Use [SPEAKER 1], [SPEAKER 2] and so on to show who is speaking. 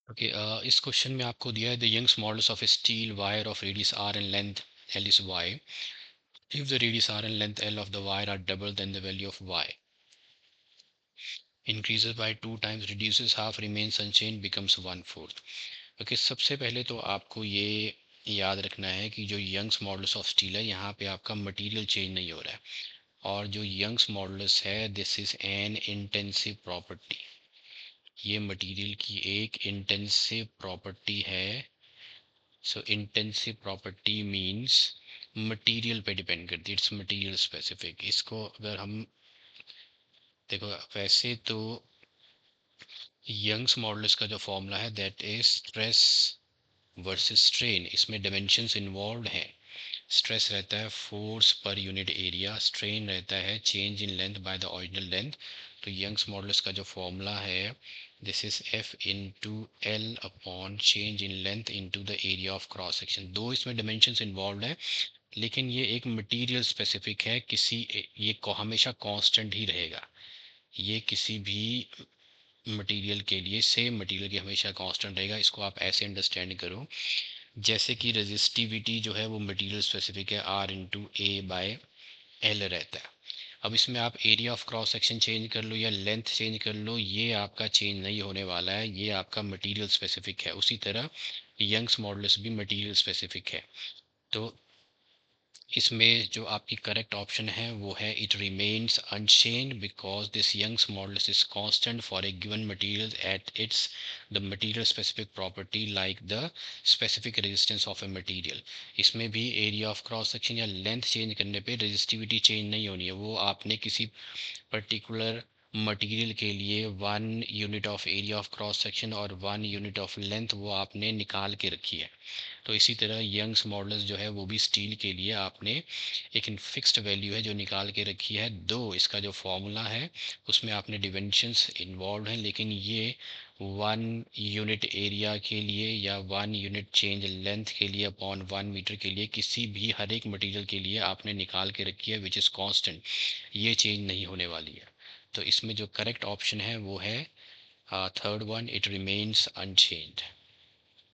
[SPEAKER 1] Okay, इस question में आपको दिया है the Young's modulus of steel wire of radius R and length L is Y if the radius R and length L of the wire are double then the value of Y increases by 2 times reduces half remains unchanged becomes 1/4. Okay, सबसे पहले तो आपको ये याद रखना है कि जो यंग्स मॉडल्स ऑफ स्टील है यहाँ पे आपका मटेरियल चेंज नहीं हो रहा है। और जो यंग्स मॉडल्स है this is an intensive property, ये मटेरियल की एक इंटेंसिव प्रॉपर्टी है। सो इंटेंसिव प्रॉपर्टी मींस मटेरियल पे डिपेंड करती है, इट्स मटेरियल स्पेसिफिक। इसको अगर हम देखो वैसे तो यंग्स मॉडल्स का जो फॉर्मूला है that is stress versus strain, इसमें डिमेंशंस इन्वॉल्व हैं। स्ट्रेस रहता है force per unit area, strain रहता है change in length by the original length. तो यंग्स मॉडल्स का जो फॉर्मूला है this is F into L upon change in length into the area of cross section. दो इसमें डिमेंशंस इन्वॉल्व है, लेकिन ये एक मटेरियल स्पेसिफिक है, ये हमेशा कांस्टेंट ही रहेगा। ये किसी भी मटेरियल के लिए सेम मटेरियल की हमेशा कांस्टेंट रहेगा। इसको आप ऐसे अंडरस्टैंड करो जैसे कि रेजिस्टिविटी जो है वो मटेरियल स्पेसिफिक है, R into A by L रहता है। अब इसमें आप area of cross section change कर लो या लेंथ चेंज कर लो, ये आपका चेंज नहीं होने वाला है, ये आपका मटेरियल स्पेसिफिक है। उसी तरह यंग्स मॉडल्स भी मटेरियल स्पेसिफिक है। तो इसमें जो आपकी करेक्ट ऑप्शन है वो है it remains unchanged because this Young's modulus is constant for a given material at its the material specific property like the specific resistance of a material. इसमें भी एरिया ऑफ क्रॉस सेक्शन या length change करने पे resistivity change नहीं होनी है, वो आपने किसी पर्टिकुलर मटेरियल के लिए 1 unit of area of cross section और 1 यूनिट ऑफ लेंथ वो आपने निकाल के रखी है। तो इसी तरह यंग्स मॉडल्स जो है वो भी स्टील के लिए आपने एक फिक्स्ड वैल्यू है जो निकाल के रखी है। दो इसका जो फॉर्मूला है उसमें आपने डिमेंशंस इन्वॉल्व हैं, लेकिन ये 1 यूनिट एरिया के लिए या 1 यूनिट चेंज लेंथ के लिए अपॉन 1 मीटर के लिए किसी भी हर एक मटेरियल के लिए आपने निकाल के रखी है विच इज़ कांस्टेंट, ये चेंज नहीं होने वाली है। तो इसमें जो करेक्ट ऑप्शन है वो है third one, it remains unchanged.